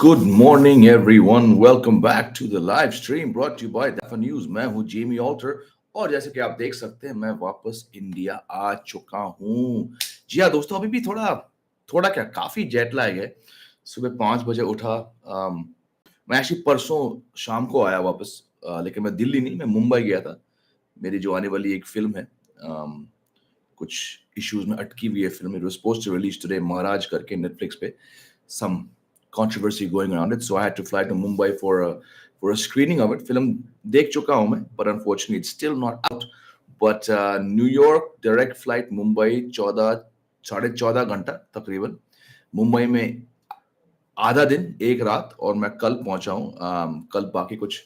Good morning, everyone. Welcome back to the live stream brought to you by Dafa News. मैं हूं Jamie alter और जैसे कि आप देख सकते हैं मैं वापस इंडिया आ चुका हूं। जी हाँ दोस्तों, अभी भी थोड़ा थोड़ा क्या काफी जेट लैग है। सुबह 5 बजे उठा। मैं एक्चुअली परसों शाम को आया वापस, लेकिन मैं दिल्ली नहीं, मैं मुंबई गया था। मेरी जो आने वाली एक फिल्म है, कुछ इश्यूज में अटकी हुई है film. It was supposed to release today, Maharaj करके नेटफ्लिक्स पे। some controversy going around it, so I had to fly to Mumbai for a screening of it. Film देख चुका हूं मैं, but unfortunately it's still not out. But New York direct flight Mumbai 14 साढ़े 14 घंटा तकरीबन। मुंबई में आधा दिन एक रात, और मैं कल पहुंचा हूं। कल बाकी कुछ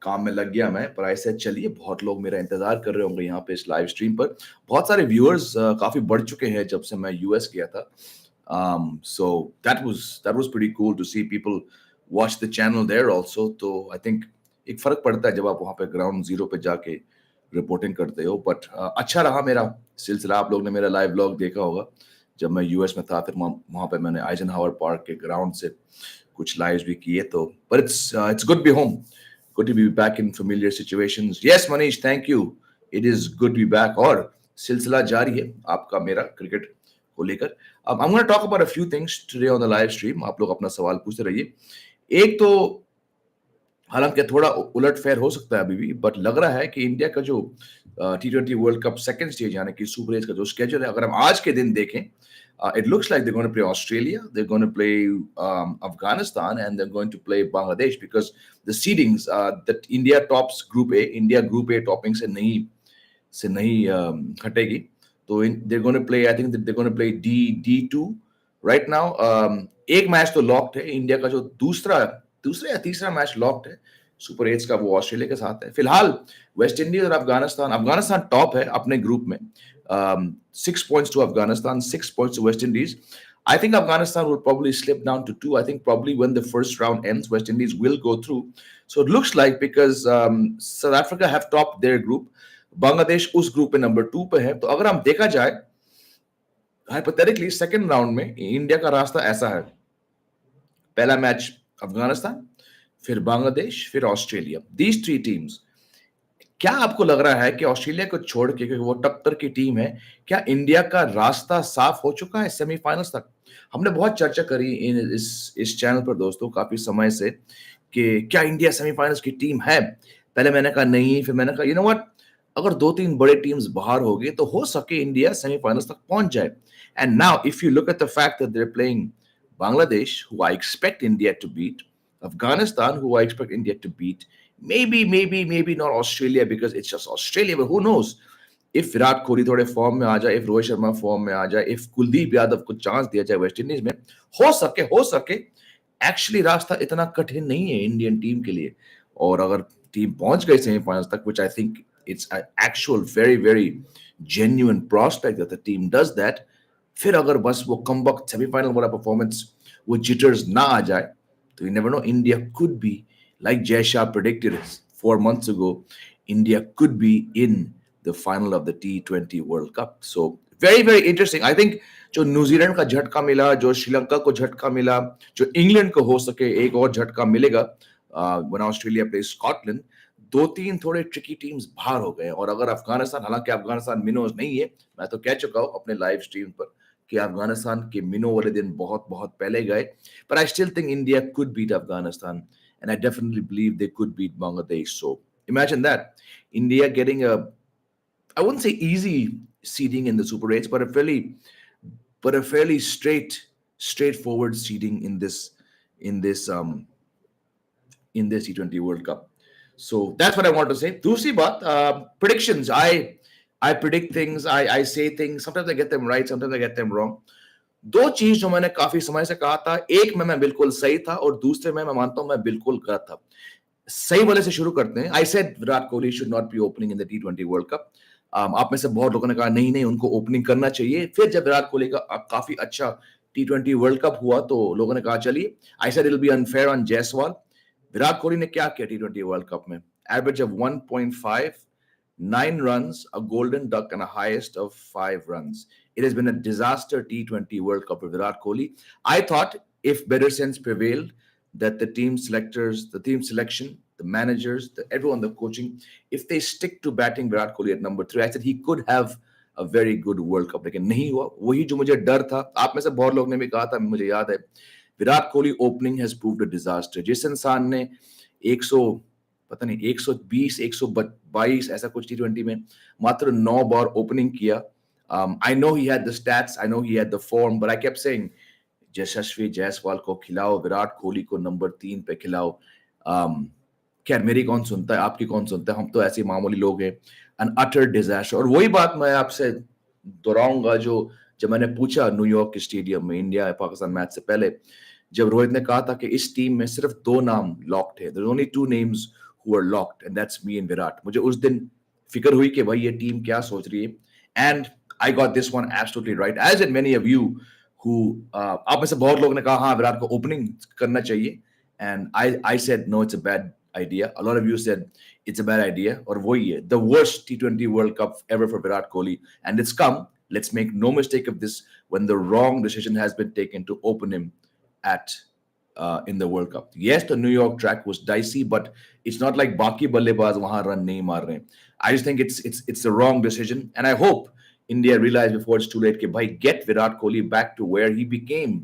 काम में लग गया मैं, पर ऐसे चलिए, बहुत लोग मेरा इंतजार कर रहे होंगे यहाँ पे इस लाइव स्ट्रीम पर। बहुत सारे व्यूअर्स काफी बढ़ चुके हैं जब से मैं यूएस गया था। So that was pretty cool to see people watch the channel there also. तो I think एक फर्क पड़ता है जब आप वहाँ पे ग्राउंड जीरो पे जाके रिपोर्टिंग करते हो। बट अच्छा रहा मेरा सिलसिला। आप लोग ने मेरा लाइव व्लॉग देखा होगा जब मैं यूएस में था, फिर वहाँ पे मैंने आइजनहावर पार्क के ग्राउंड से कुछ लाइव्स भी किए। तो but it's good to be home, good to be back in familiar situations. Yes Manish, thank you. It is good to be back और सिलसिला जारी है आपका मेरा क्रिकेट को लेकर। I'm going to talk about a few things today on the live stream. आप लोग अपना सवाल पूछते रहिए। एक तो हालांकि थोड़ा उलट फेर हो सकता है अभी भी, बट लग रहा है कि इंडिया का जो T20 world cup second stage यानी कि सुपर एज का जो स्केड्यूल है, अगर हम आज के दिन देखें, it looks like they're going to play Australia, they're going to play Afghanistan, and they're going to play Bangladesh, because the seedings that India tops Group A, India Group A topping से नहीं हटेगी। तो they're going to play, I think that they're going to play D2 right now. एक match तो locked है India का, जो दूसरा या तीसरा मैच लॉक्ड है सुपर एट्स का, वो ऑस्ट्रेलिया के साथ है। फिलहाल वेस्ट इंडीज और अफगानिस्तान टॉप है अपने ग्रुप में। 6 points to Afghanistan, 6 points to West Indies. I think Afghanistan will probably slip down to 2. I think probably when the first round ends, West Indies will go through. So it looks like, because South Africa have topped their group, Bangladesh उस group पे number 2 पे है। तो अगर हम देखा जाए hypothetically second round में इंडिया का रास्ता ऐसा है: पहला मैच अफगानिस्तान, फिर बांग्लादेश, फिर ऑस्ट्रेलिया। These 3 teams. क्या आपको लग रहा है कि ऑस्ट्रेलिया को छोड़ के, क्योंकि वो टक्कर की टीम है, क्या इंडिया का रास्ता साफ हो चुका है सेमीफाइनल्स तक? हमने बहुत चर्चा करी इस चैनल पर दोस्तों काफी समय से कि क्या इंडिया सेमीफाइनल्स की टीम है। पहले मैंने कहा नहीं, फिर मैंने कहा यू नो व्हाट, अगर 2-3 बड़े टीम्स बाहर हो गए तो हो सके इंडिया सेमीफाइनल्स तक पहुंच जाए। And now if you look at the fact that they are playing Bangladesh, who I expect India to beat, Afghanistan, who I expect India to beat, maybe not Australia, because it's just Australia, but who knows? If Virat Kohli थोड़े form में आ जाए, if Rohit Sharma form में आ जाए, if Kuldeep Yadav को chance दिया जाए West Indies में, हो सके एक्चुअली रास्ता इतना कठिन नहीं है इंडियन टीम के लिए। और अगर टीम पहुंच गई सेमीफाइनल्स तक, which I think it's an actual very genuine prospect that the team does that, फिर अगर बस वो कमबैक सेमीफाइनल वाला परफॉर्मेंस, वो जिटर्स ना आ जाए, तो you never know, India could be, like Jay Shah predicted 4 months ago, India could be in the final of the T20 World Cup. So very interesting. I think जो New Zealand का झटका मिला, जो श्रीलंका को झटका मिला, जो इंग्लैंड को हो सके एक और झटका मिलेगा when Australia plays Scotland, 2-3 थोड़े ट्रिकी टीम्स बाहर हो गए। और अगर अफगानिस्तान, हालांकि अफगानिस्तान मिनोज नहीं है, मैं तो कह चुका हूं अपने लाइव स्ट्रीम पर कि अफगानिस्तान के मिनो वाले दिन बहुत पहले गए, but I still think India could beat Afghanistan, and I definitely believe they could beat Bangladesh. So imagine that, India getting I wouldn't say easy seeding in the Super 8s, but a fairly straightforward seeding in this T20 World Cup. So that's what I want to say. दूसरी बात, predictions. I predict things, I say things, sometimes I get them right, sometimes I get them wrong. 2 चीज जो मैंने काफी समय से कहा था, एक में मैं बिल्कुल सही था और दूसरे में मैं मानता हूं मैं बिल्कुल गलत था। सही वाले से शुरू करते हैं। I said Virat Kohli should not be opening in the T20 World Cup. आप में से बहुत लोगों ने कहा नहीं उनको ओपनिंग करना चाहिए। फिर जब विराट कोहली का काफी अच्छा T20 वर्ल्ड कप हुआ तो लोगों ने कहा चलिए, I said it'll be unfair on Jaiswal. Virat Kohli ने क्या किया T20 वर्ल्ड कप में? Average of 1.5, 9 runs, a golden duck, and a highest of 5 runs. It has been a disaster T20 World Cup for Virat Kohli. I thought if better sense prevailed, that the team selectors, the team selection, the managers, everyone, the coaching, if they stick to batting Virat Kohli at number 3, I said he could have a very good World Cup. लेकिन नहीं हुआ. वही जो मुझे डर था, आप में से बहुत लोग ने भी कहा था, मुझे याद है, Virat Kohli opening has proved a disaster. जिस इंसान ने 100, पता नहीं 120 122 ऐसा कुछ T20 में मात्र 9 बार ओपनिंग किया. I know he had the stats, I know he had the form, but I kept saying यशस्वी जायसवाल को खिलाओ, विराट कोहली को नंबर 3 पे खिलाओ. खैर मेरी कौन सुनता है, आपकी कौन सुनता है, हम तो ऐसे मामूली लोग हैं. एन अटर डिजास्टर. और वही बात मैं आपसे दोहराऊंगा जो जब मैंने पूछा न्यूयॉर्क के स्टेडियम में इंडिया पाकिस्तान मैच से पहले, जब रोहित ने कहा था कि इस टीम में सिर्फ 2 नाम लॉक्ड है, there only 2 names who are locked and that's me and Virat. मुझे उस दिन फिक्र हुई कि भाई ये टीम क्या सोच रही है. And I got this one absolutely right, as in many of you who आप में से बहुत लोग ने कहा हाँ विराट को ओपनिंग करना चाहिए, and I said no, it's a bad idea. A lot of you said it's a bad idea. और वही है, the worst T20 World Cup ever for Virat Kohli, and it's come. Let's make no mistake of this, when the wrong decision has been taken to open him at in the World Cup. Yes, the New York track was dicey, but it's not like बाकी बल्लेबाज वहां run नहीं मार रहे. I just think it's the wrong decision, and I hope India realized before it's too late कि भाई get Virat Kohli back to where he became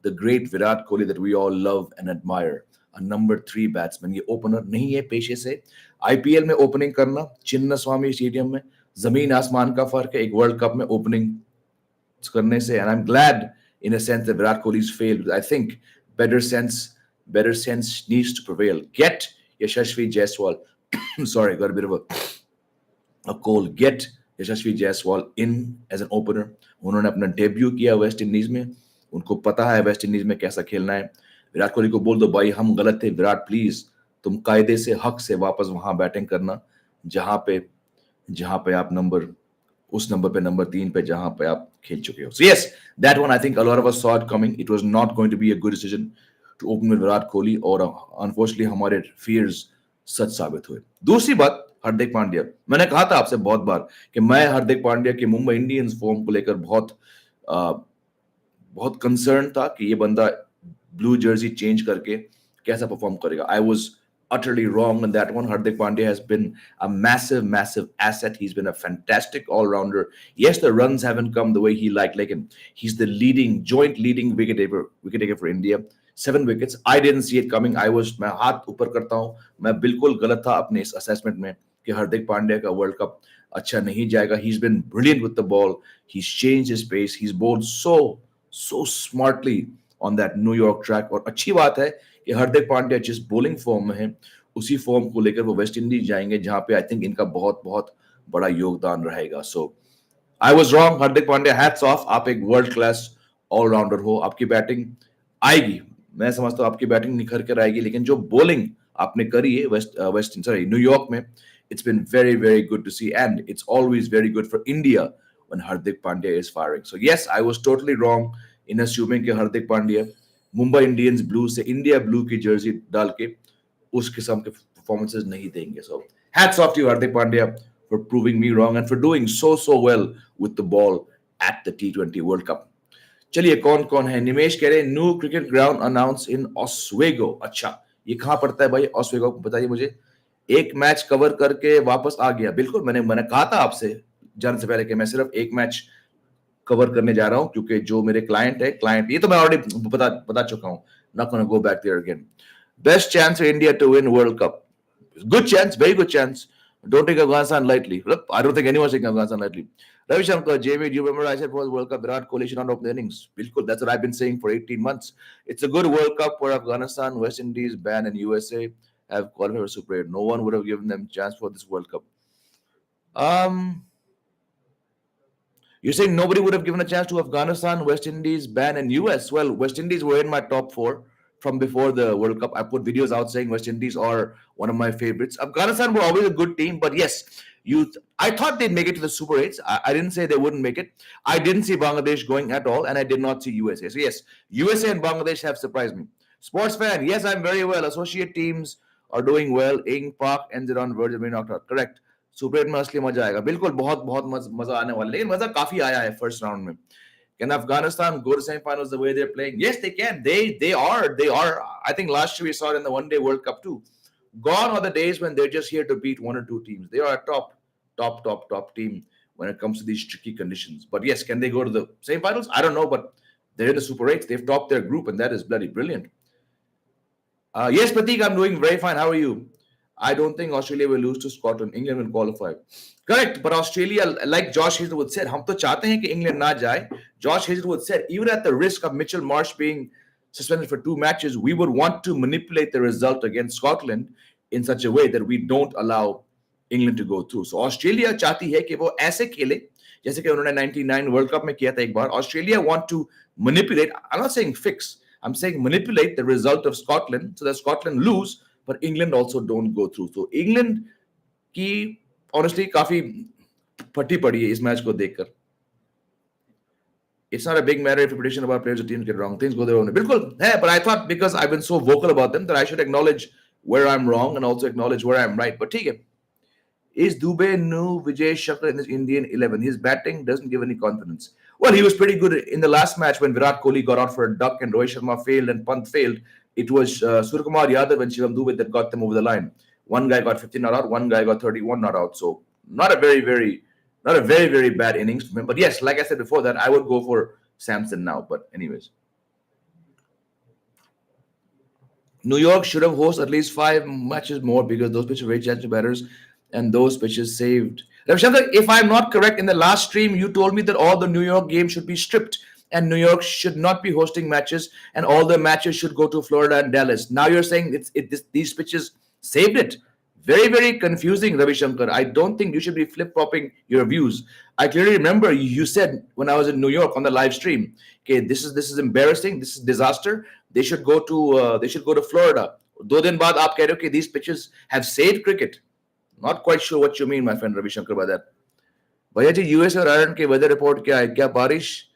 the great Virat Kohli that we all love and admire. A number 3 batsman. ये opener नहीं है पेशे से. IPL में opening करना चिन्ना स्वामी stadium में जमीन आसमान का फर्क है एक वर्ल्ड कप में ओपनिंग करने से. And I'm glad in a sense that Virat Kohli's failed. I think better sense needs to prevail. Get Yashasvi Jaiswal. Sorry, got a bit of a cold. Get Yashasvi Jaiswal in as an opener. उन्होंने अपना debut किया West Indies में, उनको पता है West Indies में कैसा खेलना है. विराट कोहली को बोल दो भाई हम गलत थे, विराट प्लीज तुम कायदे से हक से वापस वहां बैटिंग करना जहां पे आप उस नंबर पे नंबर 3 पे जहां पे आप खेल चुके हो. So yes, that one I think a lot of us saw it coming. It was not going to be a good decision to open with Virat Kohli, और अनफॉर्चुनेटली हमारे फियर्स सच साबित हुए. दूसरी बात, हार्दिक पांड्या. मैंने कहा था आपसे बहुत बार कि मैं हार्दिक पांड्या के मुंबई इंडियंस फॉर्म को लेकर बहुत कंसर्न था कि ये बंदा ब्लू जर्सी चेंज करके कैसा परफॉर्म करेगा. I was utterly wrong on that one. Hardik Pandya has been a massive asset. He's been a fantastic all-rounder. Yes, the runs haven't come the way he liked. Like, he's the joint leading wicket-taker for India. 7 wickets. I didn't see it coming. मैं हाथ ऊपर करता हूं, मैं बिल्कुल गलत था अपने इस असेसमेंट में कि हार्दिक पांड्या का वर्ल्ड कप अच्छा नहीं जाएगा. He's been brilliant with the ball. He's changed his pace. He's bowled so smartly on that New York track. और अच्छी बात है कि हार्दिक पांड्या जिस बॉलिंग फॉर्म में है उसी फॉर्म को लेकर वो वेस्ट इंडीज जाएंगे जहां पे आई थिंक इनका बहुत बड़ा योगदान रहेगा. So I was wrong. Hardik Pandya, hats off. आप एक वर्ल्ड क्लास ऑलराउंडर हो. आपकी बैटिंग आएगी, मैं समझता हूं आपकी बैटिंग निखर कर आएगी, लेकिन जो बॉलिंग आपने करी है न्यूयॉर्क में, it's been very good to see, and it's always very good for India when Hardik Pandya is firing. So yes, I was totally wrong in assuming कि हार्दिक पांड्या मुंबई इंडियंस ब्लू से इंडिया ब्लू की Jersey डाल के उस किस्म के performances नहीं देंगे. So hats off to you, Hardik Pandya, for proving me wrong and for doing so well with the ball at the T20 World Cup. चलिए कौन है. निमेश कह रहे हैं new cricket ground announce in Oswego. अच्छा, ये कहां पड़ता है भाई ऑस्वेगो, बताइए मुझे. एक मैच कवर करके वापस आ गया. बिल्कुल, मैंने कहा था आपसे जाने से पहले कि मैं सिर्फ एक मैच कवर करने जा रहा हूं, क्योंकि जो मेरे क्लाइंट ये तो मैं ऑलरेडी बता चुका हूं. Not gonna go back there again. Best chance for India to win World Cup. Good chance, very good chance. Don't take Afghanistan lightly. Look, I don't think anyone's taking Afghanistan lightly. Ravi Shankar, JV, do you remember I said for the World Cup, Virat Kohli should not open the innings? Bilkul, that's what I've been saying for 18 months. It's a good World Cup for Afghanistan, West Indies, BAN, and USA have qualified for Super 8. No one would have given them a chance for this World Cup. You're saying nobody would have given a chance to Afghanistan, West Indies, BAN, and US? Well, West Indies were in my top 4 from before the World Cup. I put videos out saying West Indies are one of my favorites. Afghanistan were always a good team, but yes, I thought they'd make it to the Super 8s. I didn't say they wouldn't make it. I didn't see Bangladesh going at all, and I did not see USA. So yes, USA and Bangladesh have surprised me. Sports fan, yes, I'm very well. Associate teams are doing well. Ing Park ended on verge of being knocked out. Correct. Super 8 में असली मजा आएगा. बिल्कुल, बहुत मजा आने वाला है. लेकिन मजा काफी आया है फर्स्ट राउंड में. Can Afghanistan go to semi-finals the way they're playing? Yes, they can. They are. They are. I think last year we saw it in the One Day World Cup too. Gone are the days when they're just here to beat one or two teams. They are a top team when it comes to these tricky conditions. But yes, can they go to the semi-finals? I don't know, but they're in the Super 8. They've topped their group, and that is bloody brilliant. Yes, Pratik, I'm doing very fine. How are you? I don't think Australia will lose to Scotland. England will qualify. Correct, but Australia, like Josh Hazelwood said, हम तो चाहते हैं कि England ना जाए. Josh Hazelwood said, even at the risk of Mitchell Marsh being suspended for 2 matches, we would want to manipulate the result against Scotland in such a way that we don't allow England to go through. So Australia चाहती है कि वो ऐसे खेले जैसे कि उन्होंने 99 World Cup में किया था एक बार. Australia want to manipulate. I'm not saying fix. I'm saying manipulate the result of Scotland so that Scotland lose, but England also don't go through. So England की honestly काफी फटी पड़ी है इस मैच को देखकर. It's not a big matter if a prediction about players or teams get wrong. Things go their own way. बिल्कुल है, but I thought because I've been so vocal about them that I should acknowledge where I'm wrong and also acknowledge where I'm right. But ठीक है. Is Dubey new Vijay Shankar in this Indian 11? His batting doesn't give any confidence. Well, he was pretty good in the last match when Virat Kohli got out for a duck and Rohit Sharma failed and Pant failed. It was Suryakumar Yadav and Shivam Dubey that got them over the line. One guy got 15 not out, one guy got 31 not out. So not a very bad innings from him. But yes, like I said before that, I would go for Samson now. But anyways. New York should have hosted at least 5 matches more because those pitches were very challenging batters and those pitches saved. Ravishankar, if I'm not correct, in the last stream, you told me that all the New York games should be stripped and New York should not be hosting matches and all the matches should go to Florida and Dallas. Now you're saying these pitches saved it. Very confusing, Ravi Shankar. I don't think you should be flip-flopping your views. I clearly remember you said when I was in New York on the live stream, okay, this is embarrassing, this is disaster. They should go to Florida. 2 दिन बाद आप कह रहे हो कि these pitches have saved cricket. Not quite sure what you mean, my friend Ravi Shankar, by that. भैया जी US और Ireland के वेदर रिपोर्ट क्या है? क्या बारिश?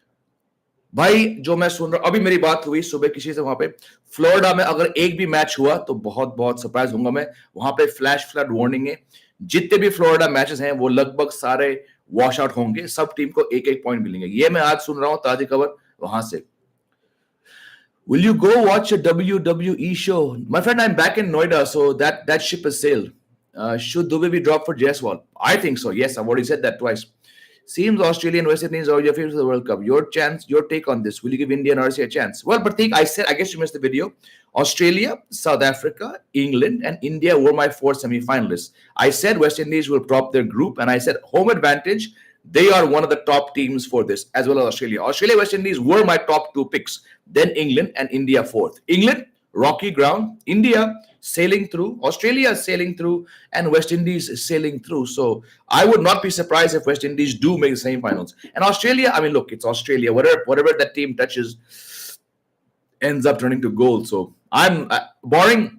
भाई जो मैं सुन रहा हूं, अभी मेरी बात हुई सुबह किसी से वहां पे फ्लोरिडा में अगर एक भी मैच हुआ तो बहुत सरप्राइज होऊंगा मैं. वहां पे फ्लैश फ्लड वार्निंग है. जितने भी फ्लोरिडा मैचेस हैं वो लगभग सारे वॉश आउट होंगे. सब टीम को एक पॉइंट मिलेंगे. ये मैं आज सुन रहा हूं ताजी खबर वहां से. Will you go watch a WWE show? My friend, I'm back in Noida, so that ship has sailed. Should Dubey be dropped for Jaiswal? I think so. Yes, I've already said that twice. Seems Australia and West Indies are your favorites for the World Cup. Your take on this. Will you give India and RC a chance? Well, Pratik, I guess you missed the video. Australia, South Africa, England, and India were my 4 semi-finalists. I said West Indies will top their group, and I said home advantage. They are one of the top teams for this, as well as Australia. Australia, West Indies were my top 2 picks. Then England and India 4th. England, rocky ground. India, sailing through. Australia sailing through. And West Indies sailing through. So I would not be surprised if West Indies do make the semi-finals. And Australia, I mean, look, it's Australia. Whatever that team touches ends up turning to gold. So I'm barring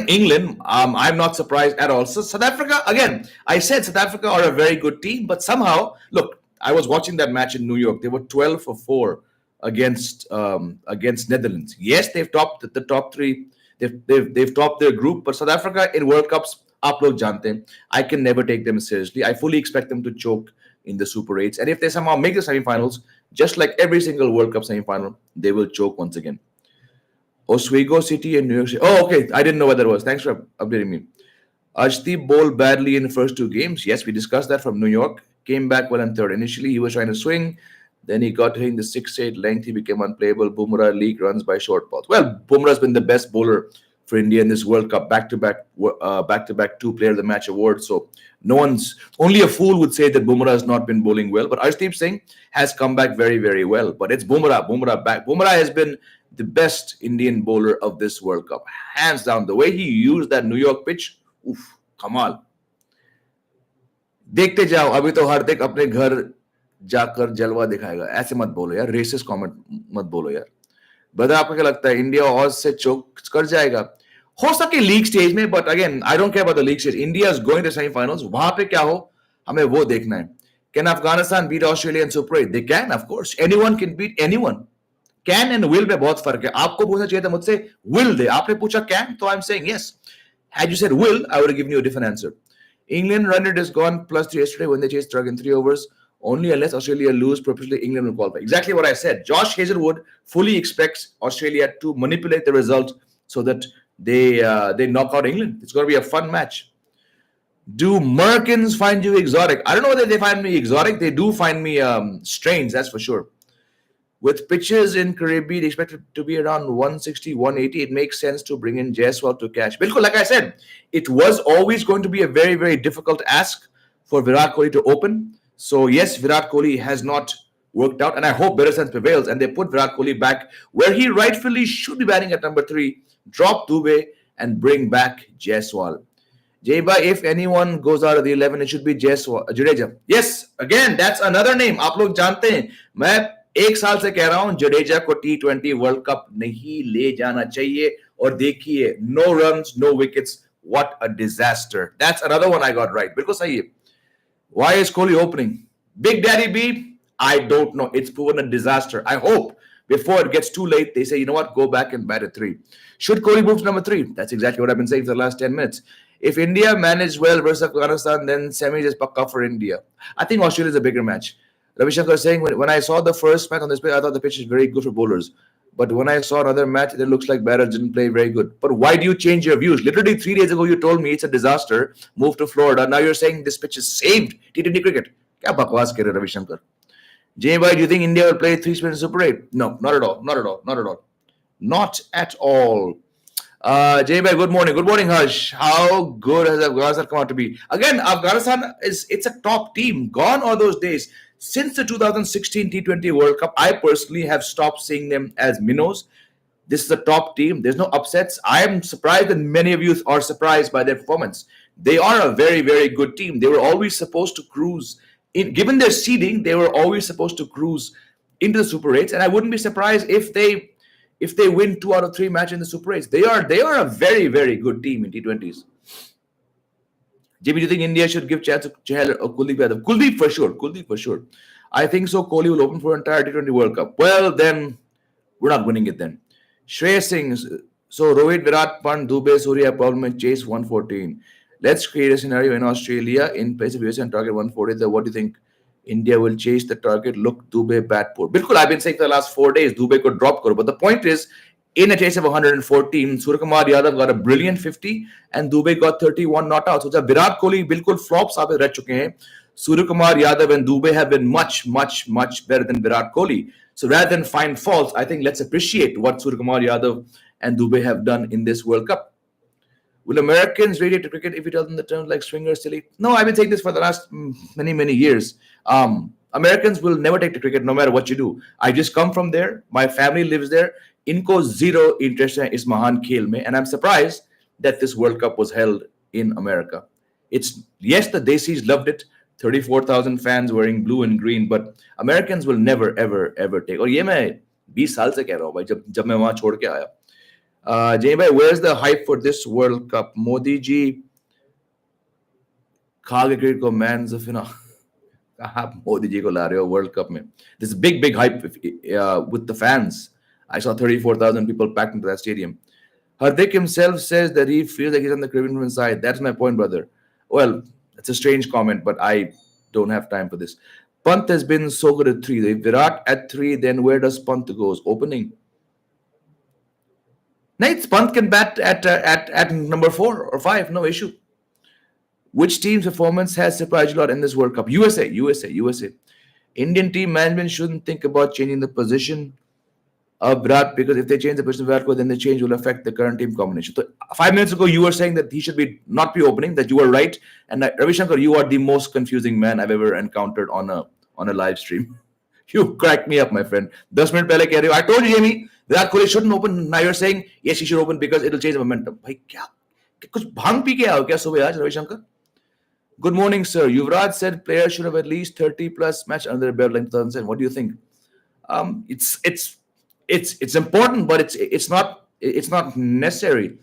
England, I'm not surprised at all. So South Africa, again, I said South Africa are a very good team, but somehow, look, I was watching that match in New York. They were 12 for 4 against Netherlands. Yes, they've topped the top 3. They've topped their group, but South Africa in World Cups, आप लोग जानते हैं, I can never take them seriously. I fully expect them to choke in the Super 8s, and if they somehow make the semi-finals, just like every single World Cup semi-final, they will choke once again. Oswego City and New York City. Oh, okay. I didn't know what that was. Thanks for updating me. Arshdeep bowled badly in the first 2 games. Yes, we discussed that from New York. Came back well in 3rd. Initially, he was trying to swing. Then he got hitting the 6-8 length. He became unplayable. Bumrah league runs by short balls. Well, Bumrah's been the best bowler for India in this World Cup. Back-to-back 2 Player of the Match awards. So only a fool would say that Bumrah has not been bowling well. But Arshdeep Singh has come back very well. But it's Bumrah back. Bumrah has been the best Indian bowler of this World Cup, hands down. The way he used that New York pitch, oof, कमाल. देखते जाओ, अभी तो हार्दिक अपने घर जाकर जलवा दिखाएगा. ऐसे मत बोलो यार, रेसिस्ट कमेंट मत बोलो यार. ब्रदर, आपको क्या लगता है इंडिया ऑज से चोक कर जाएगा? हो सके लीग स्टेज में, but again I don't care about the league stage. India is going to semifinals. वहां पे क्या हो हमें वो देखना है. Can Afghanistan beat Australia in Super 8? They can, of course. Anyone can beat anyone. Can and will में बहुत फर्क है. आपको पूछना चाहिए था मुझसे विल दे. आपने पूछा कैन, तो I am saying yes. Had you said will, I would have given you a different answer. England run rate has gone +3 yesterday when they chased Drug in 3 overs. Only unless Australia lose purposely, England will qualify. Exactly what I said. Josh Hazelwood fully expects Australia to manipulate the result so that they knock out England. It's going to be a fun match. Do Americans find you exotic? I don't know whether they find me exotic. They do find me strange, that's for sure. With pitches in Caribbean expected to be around 160, 180, it makes sense to bring in Jaiswal to catch. Bilkul, like I said, it was always going to be a very, very difficult ask for Virat Kohli to open. So yes, Virat Kohli has not worked out, and I hope better sense prevails and they put Virat Kohli back where he rightfully should be batting at number 3, drop Dubey and bring back Jaiswal. Jaiba, if anyone goes out of the 11, it should be Jadeja. Yes, again, that's another name. आप लोग जानते हैं, मैं एक साल से कह रहा हूं जडेजा को T20 वर्ल्ड कप नहीं ले जाना चाहिए और देखिए no runs, no wickets. What a disaster. That's another one I got right. बिल्कुल सही है. Why is Kohli opening? Big Daddy B, I don't know. It's proven a disaster. I hope before it gets too late, they say, you know what, go back and bat at 3. Should Kohli move to number 3? That's exactly what I've been saying for the last 10 minutes. If India managed well versus Afghanistan, then semis is pakka for India. I think Australia is a bigger match. Ravi Shankar is saying, when I saw the first match on this pitch, I thought the pitch is very good for bowlers. But when I saw another match, it looks like batters didn't play very good. But why do you change your views? Literally 3 days ago, you told me it's a disaster. Move to Florida. Now you're saying this pitch is saved T20 cricket. Kya bakwas kar rahe Ravi Shankar? Jay, do you think India will play 3 spin Super 8? No, not at all. Not at all. Not at all. Not at all. Jay, good morning. Good morning, Harsh. How good has Afghanistan come out to be? Again, Afghanistan it's a top team. Gone are those days. Since the 2016 T20 World Cup, I personally have stopped seeing them as minnows. This is a top team. There's no upsets. I am surprised that many of you are surprised by their performance. They are a very, very good team. They were always supposed to cruise. Given their seeding, they were always supposed to cruise into the Super 8s, and I wouldn't be surprised if they win 2 out of 3 matches in the Super 8s. They are a very, very good team in T20s. JB, do you think India should give chance to Chahal or Kuldeep Yadav? Kuldeep for sure. Kuldeep for sure. I think so. Kohli will open for entire T20 World Cup. Well, then we're not winning it then. Shreyas Singh. So Rohit, Virat, Pant, Dubey, Surya, problem and chase 114. Let's create a scenario in Australia in place of US and target 140. What do you think? India will chase the target. Look, Dubey bat poor. Bilkul, I've been saying for the last 4 days, Dubey could drop karo. But the point is, in a chase of 114, Suryakumar Yadav got a brilliant 50 and Dubey got 31 not out. So Virat Kohli bilkul flop sabit reh chuke hain. Suryakumar Yadav and Dubey have been much, much, much better than Virat Kohli. So rather than find faults, I think let's appreciate what Suryakumar Yadav and Dubey have done in this World Cup. Will Americans radiate to cricket if you tell them the terms like swinger, silly? No, I've been saying this for the last many, many years. Americans will never take to cricket no matter what you do. I just come from there. My family lives there. Inko zero interest in is Mahan Khel mein, and I'm surprised that this World Cup was held in America. It's yes, the Desis loved it. 34,000 fans wearing blue and green, but Americans will never, ever, ever take. और ये मैं 20 साल से कह रहा हूँ भाई जब मैं वहाँ छोड़ के आया. Jay bhai, where's the hype for this World Cup? Modi ji खा के क्रिकेट को मैन जफिना आप मोदी जी को ला रहे हो World Cup में. This big hype with the fans. I saw 34,000 people packed into that stadium. Hardik himself says that he feels like he's on the Caribbean side. That's my point, brother. Well, it's a strange comment, but I don't have time for this. Pant has been so good at 3. If Virat at 3, then where does Pant goes? Opening. Nice. Pant can bat at number 4 or 5. No issue. Which team's performance has surprised you a lot in this World Cup? USA. Indian team management shouldn't think about changing the position of Virat, because if they change the position of Virat, then the change will affect the current team combination. So 5 minutes ago, you were saying that he should not be opening, that you were right. And Ravi Shankar, you are the most confusing man I've ever encountered on a live stream. You cracked me up, my friend. 10 minutes pehle keh rahe ho, I told you, Jamie, Virat Kohli shouldn't open. Now you're saying, yes, he should open because it'll change the momentum. Bhai, kya? Kuch bhang pi ke aao kya subah aaj, Ravi Shankar? Good morning, sir. Yuvraj said players should have at least 30 plus match under their belt in 2007. What do you think? It's important, but it's not necessary.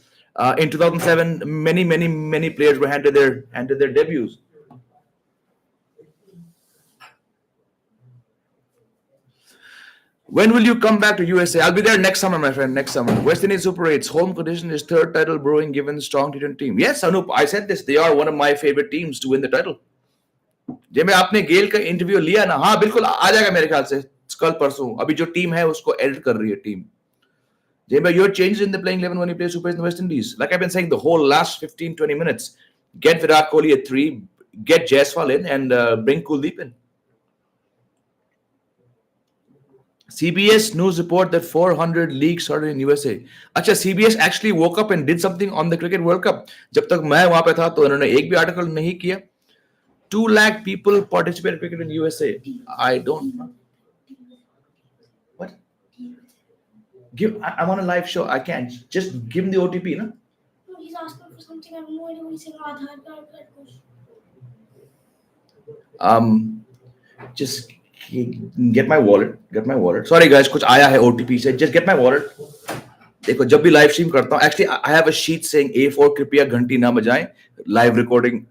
In 2007, many players were handed their debuts. When will you come back to USA? I'll be there next summer, my friend. Next summer. West Indies Super 8's home condition is 3rd title brewing given strong T20 team. Yes, Anup, I said this. They are one of my favorite teams to win the title. जब आपने गेल का interview लिया ना, हाँ बिल्कुल आ जाएगा मेरे ख्याल से कल परसों, अभी जो टीम है उसको एडिट कर रही है team. Jimmy, your changes in the playing 11 when he plays Super in the West Indies. Like I've been saying the whole last 15-20 minutes, get Virat Kohli at 3, get Jaiswal in, and bring Kuldeep in. CBS news report that 400 leagues started in USA. अच्छा, CBS actually woke up and did something on the Cricket World Cup. जब तक मैं वहां पे था तो उन्होंने एक भी आर्टिकल नहीं किया. 2 lakh people participate in cricket in USA. I don't know. What? I'm on a live show. I can't. Just give him the OTP, no? No, he's asking for something. I have no idea what he's saying. Aadhaar card. Just get my wallet. Sorry guys, कुछ आया है OTP से. Just get my wallet. देखो जब भी live stream करता हूँ, actually I have a sheet saying A4 कृपया घंटी ना बजाएं. Live recording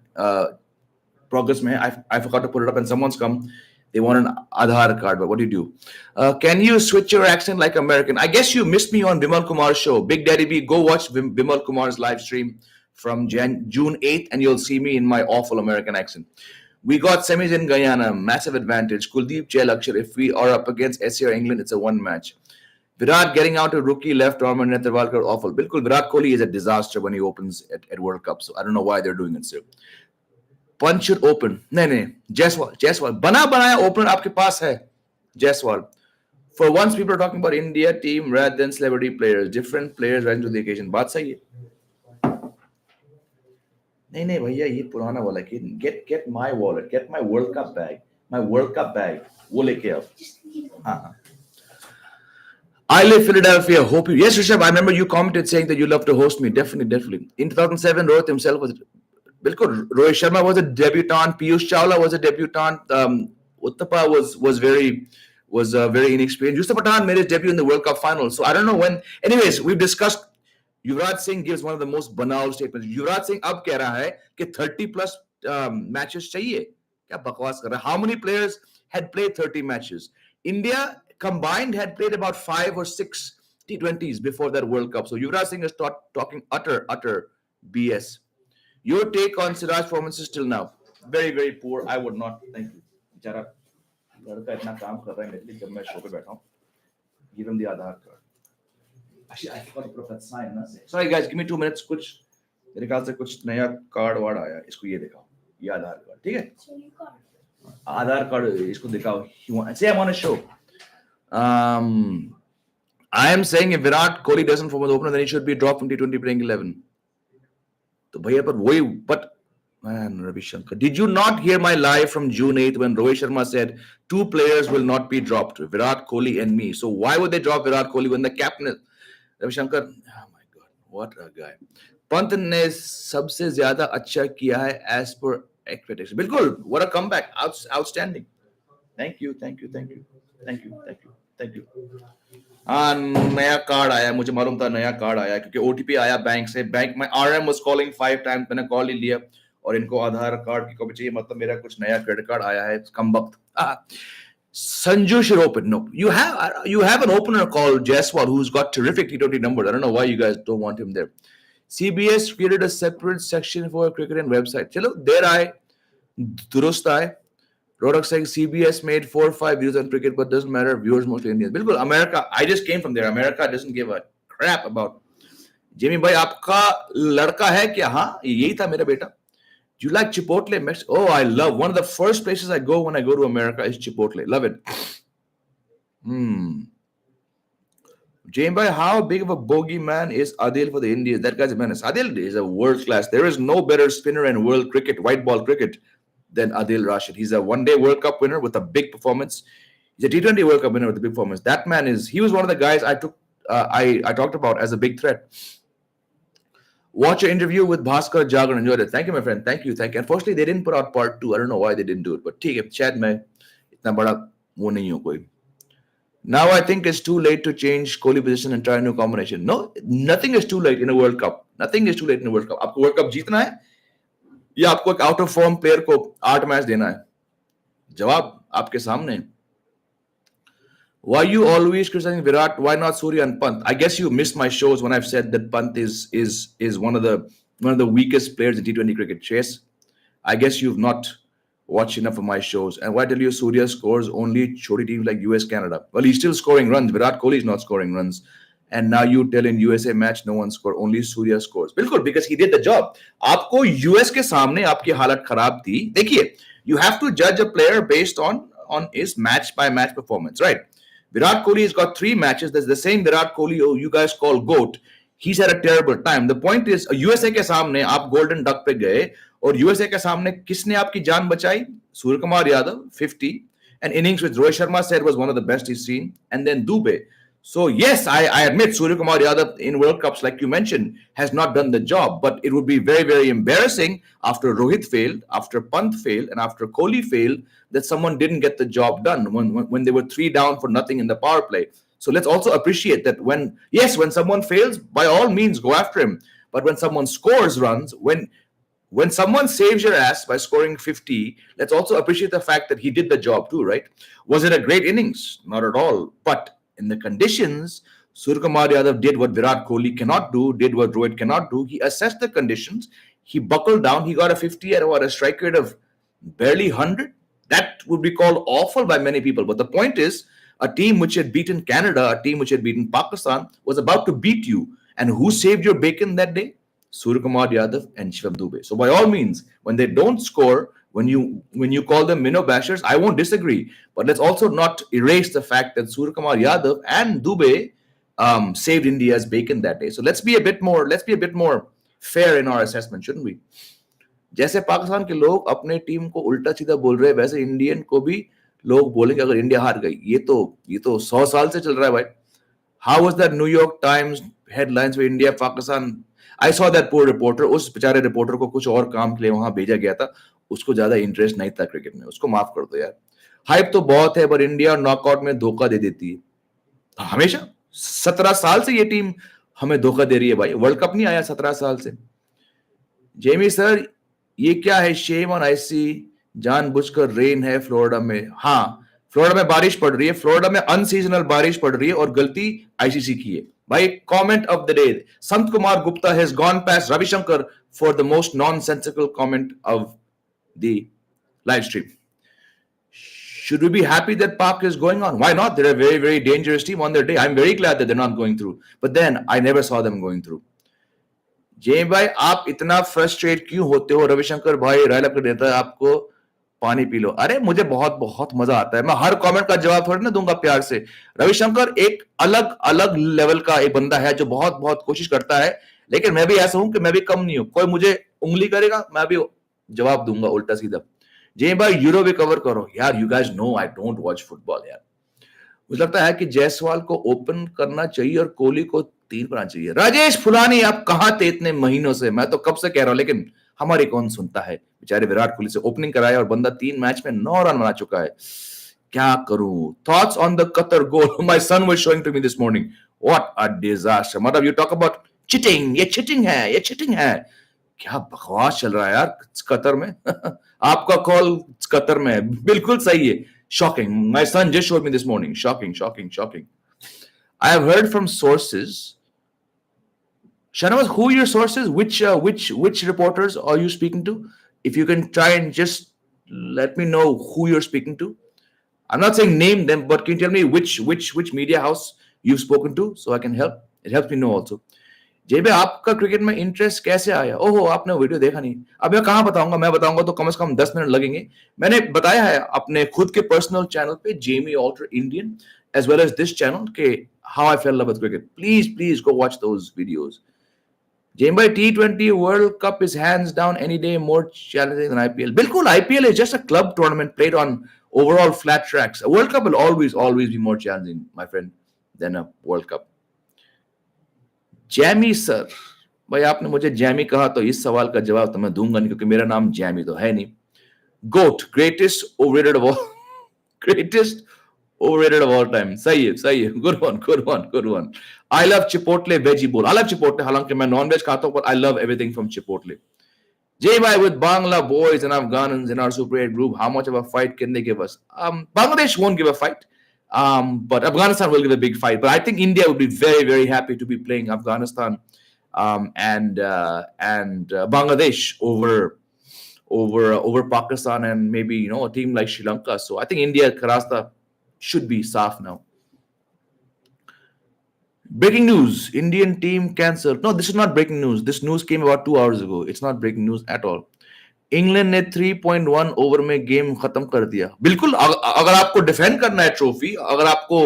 progress में है. I forgot to put it up and someone's come. They want an Aadhaar card, but what do you do? Can you switch your accent like American? I guess you missed me on Bimal Kumar's show. Big Daddy B, go watch Bimal Kumar's live stream from June 8th and you'll see me in my awful American accent. We got semis in Guyana, massive advantage. Kuldeep, Jay Lakshar, if we are up against SC or England, it's a one match. Virat getting out a rookie left arm and Netarwalkar, awful. Bilkul, Virat Kohli is a disaster when he opens at World Cup, so I don't know why they're doing it still. Punch should open. नहीं, Jaiswal. बना बनाया opener आपके पास है, Jaiswal. For once, people are talking about India team rather than celebrity players. Different players rising to the occasion. बात सही है. नहीं भैया ये पुराना वाला कि get my wallet, get my World Cup bag, वो लेके आओ. हाँ. I live Philadelphia. Hope you. Yes, Rishabh. I remember you commented saying that you love to host me. Definitely. In 2007, Rohit himself was. Bilkul. Rohit Sharma was a debutant. Piyush Chawla was a debutant. Uttapa was very inexperienced. Yusuf Pathan made his debut in the World Cup final. So I don't know when. Anyways, we've discussed. Yuvraj Singh gives one of the most banal statements. Yuvraj Singh अब कह रहा है कि 30 plus matches चाहिए. क्या बकवास कर रहा है? How many players had played 30 matches? India combined had played about 5 or 6 T20s before that World Cup. So Yuvraj Singh is talking utter BS. Your take on Siraj's performances till now? Very poor. I would not. Thank you. बेचारा लड़का इतना काम कर रहा है मेरे लिए जब मैं शो पे बैठा हूँ. Give him the Aadhaar card. Actually, I forgot to put that sign. Sorry guys, give me 2 minutes. कुछ मेरे ख्याल से कुछ नया कार्ड वार्ड आया. इसको ये दिखाओ. ये आधार कार्ड. ठीक है? आधार कार्ड इसको दिखाओ. Say I'm on a show. I am saying if Virat Kohli doesn't perform as opener, then he should be dropped from T20 playing 11. तो भैया पर वही, but man, Ravi Shankar, did you not hear my live from June 8th when Rohit Sharma said 2 players will not be dropped, Virat Kohli and me? So why would they drop Virat Kohli when the captain is Ravi Shankar? Oh my God, what a guy. Pant ने सबसे ज्यादा अच्छा किया है as per expectation. बिल्कुल, what a comeback, outstanding. Thank you. नया card आया, मुझे मालूम था नया कार्ड आया क्योंकि ओटीपी आया बैंक से. बैंक में RM was calling 5 times, मैंने कॉल ही लिया और इनको आधार कार्ड की कॉपी चाहिए, मतलब मेरा कुछ नया क्रेडिट कार्ड आया है. कम वक्त. Sanju should open. No, you have an opener called Jaiswal who's got terrific T20 numbers. I don't know why you guys don't want him there. CBS created a separate section for cricket and website. Chalo, there I durust aaye. Rodak saying CBS made 4 or 5 views on cricket, but doesn't matter. Viewers mostly Indians. Bilkul, America. I just came from there. America doesn't give a crap about. Jimmy bhai, आपका लड़का है क्या? हाँ, यही था मेरा बेटा. Do you like Chipotle? Oh, I love. One of the first places I go when I go to America is Chipotle. Love it. Jane bhai, how big of a bogeyman is Adil for the Indians? That guy's a menace. Adil is a world class. There is no better spinner in world cricket, white ball cricket, than Adil Rashid. He's a one-day World Cup winner with a big performance. He's a T20 World Cup winner with a big performance. That man he was one of the guys I talked about as a big threat. Watch your interview with Bhaskar Jagan. Enjoyed it. Thank you, my friend. Thank you. Unfortunately, they didn't put out part 2. I don't know why they didn't do it. But ठीक है, शायद मैं इतना बड़ा वो नहीं हूँ कोई. Now I think it's too late to change Kohli position and try a new combination. No, nothing is too late in a World Cup. Nothing is too late in a World Cup. आपको World Cup जीतना है या आपको एक out of form player को 8 match देना है? जवाब आपके सामने. Why you always criticizing Virat? Why not Surya and Pant? I guess you missed my shows when I've said that Pant is one of the weakest players in T20 cricket. Chase, I guess you've not watch enough of my shows. And why tell you Surya scores only choti teams like US, Canada? Well, he's still scoring runs. Virat Kohli is not scoring runs. And now you tell in USA match no one scored, only Surya scores. बिल्कुल, because he did the job. आपको US के सामने आपकी हालत खराब थी. देखिए, you have to judge a player based on his match by match performance, right? Virat Kohli has got 3 matches. There's the same Virat Kohli who you guys call GOAT. He's had a terrible time. The point is, USA के सामने आप golden duck पे गए और USA के सामने किसने आपकी जान बचाई? Surya Kumar Yadav 50, an innings which Rohit Sharma said was one of the best he's seen, and then Dubey. So yes, I admit Surya Kumar Yadav in World Cups, like you mentioned, has not done the job, but it would be very, very embarrassing after Rohit failed, after Pant failed, and after Kohli failed, that someone didn't get the job done when they were 3 down for nothing in the power play. So let's also appreciate that when someone fails, by all means go after him. But when someone scores runs, when someone saves your ass by scoring 50, let's also appreciate the fact that he did the job too, right? Was it a great innings? Not at all. But in the conditions, Surya Kumar Yadav did what Virat Kohli cannot do, did what Rohit cannot do. He assessed the conditions. He buckled down. He got a 50 at a strike rate of barely 100. That would be called awful by many people. But the point is, a team which had beaten Canada, a team which had beaten Pakistan, was about to beat you. And who saved your bacon that day? Surya Kumar Yadav and Shivam Dubey. So by all means, when they don't score, when you call them minnow bashers, I won't disagree. But let's also not erase the fact that Surya Kumar Yadav and Dubey saved India's bacon that day. So let's be a bit more fair in our assessment, shouldn't we? जैसे पाकिस्तान के लोग अपने team को उल्टा सीधा बोल रहे हैं, वैसे इंडियन को भी लोग बोलेंगे अगर इंडिया हार गई. ये तो 100 साल से चल रहा है भाई. How was that New York Times headlines with India Pakistan? I saw that poor reporter. उस बेचारे रिपोर्टर को कुछ और काम के लिए वहां भेजा गया था. उसको ज्यादा इंटरेस्ट नहीं था क्रिकेट में. उसको माफ कर दो यार. हाइप तो बहुत है, पर इंडिया नॉकआउट में धोखा दे देती है हमेशा. 17 साल से ये टीम हमें धोखा दे रही है भाई. वर्ल्ड कप नहीं आया 17 साल से. जेमी सर, ये क्या है? शेम ऑन आईसी, जानबूझकर रेन है फ्लोरिडा में. हाँ, फ्लोरिडा में बारिश पड़ रही है. फ्लोरिडा में अनसीजनल बारिश पड़ रही है और गलती आईसीसी की है भाई. Comment of the day, Sant Kumar Gupta has gone past Ravishankar for the most nonsensical comment of the live stream. Should we be happy that Pak is going on? Why not? They're a very, very dangerous team on their day. I'm very glad that they're not going through. But then I never saw them going through. जय भाई, आप इतना frustrate क्यों होते हो? रविशंकर भाई राय लग देता है आपको, पानी पी लो. अरे मुझे बहुत बहुत मजा आता है. मैं हर कमेंट का जवाब थोड़ी ना दूंगा प्यार से. रविशंकर एक अलग अलग लेवल का एक बंदा है जो बहुत बहुत कोशिश करता है, लेकिन मैं भी ऐसा हूं कि मैं भी कम नहीं हूं. कोई मुझे उंगली करेगा, मैं भी जवाब दूंगा उल्टा सीधा. जय भाई, यूरो भी कवर करो यार. You guys know I don't watch football यार. मुझे लगता है कि जायसवाल को ओपन करना चाहिए और कोहली को 3 बनाना चाहिए. राजेश फुलानी, आप कहां थे इतने महीनों से? मैं तो कब से कह रहा हूं, लेकिन हमारी कौन सुनता है. बेचारे विराट कोहली से ओपनिंग कराया और बंदा 3 मैच में 9 रन बना चुका है. क्या करूं? Thoughts on the Qatar goal my son was showing to me this morning. What a disaster. मतलब यू टॉक अबाउट चिटिंग, ये चिटिंग है, ये चिटिंग है. क्या बकवास चल रहा है यार कतर में. आपका कॉल कतर में है, बिल्कुल सही है. Shocking. My son just showed me this morning. Shocking, shocking, shocking. I have heard from sources. Shanawaz, who are your sources? Which reporters are you speaking to? If you can try and just let me know who you're speaking to. I'm not saying name them, but can you tell me which media house you've spoken to so I can help? It helps me know also. जय भाई, आपका cricket में interest कैसे आया? ओहो, आपने video देखा नहीं. अब मैं कहां बताऊंगा? मैं बताऊंगा तो कम से कम 10 मिनट लगेंगे. मैंने बताया है अपने खुद के पर्सनल चैनल पे, Jamie Alter Indian, as well as this channel, के how I fell in love with cricket. Please go watch those videos. Jai भाई, T20 World Cup is hands down any day more challenging than IPL. बिल्कुल, IPL is just a club tournament played on overall flat tracks. A World Cup will always be more challenging, my friend, than a World Cup. Jamie sir, भाई आपने मुझे Jamie कहा तो इस सवाल का जवाब तो मैं दूंगा नहीं, क्योंकि मेरा नाम जैमी तो है नहीं. Goat, greatest overrated of all time. सही है. Good one. I love Chipotle veggie bowl. I love chipotle, हालांकि मैं नॉन वेज खाता हूं, पर I love everything from chipotle. जय भाई, with Bangla boys and Afghans in our Super 8 group, how much of a fight can they give us? Bangladesh won't give a fight. But Afghanistan will give a big fight. But I think India would be very, very happy to be playing Afghanistan and Bangladesh over over Pakistan and maybe a team like Sri Lanka. So I think India ka rasta should be safe now. Breaking news: Indian team cancelled. No, this is not breaking news. This news came about 2 hours ago. It's not breaking news at all. England ने 3.1 over में game खत्म कर दिया. बिल्कुल, अगर आपको defend करना है ट्रॉफी, अगर आपको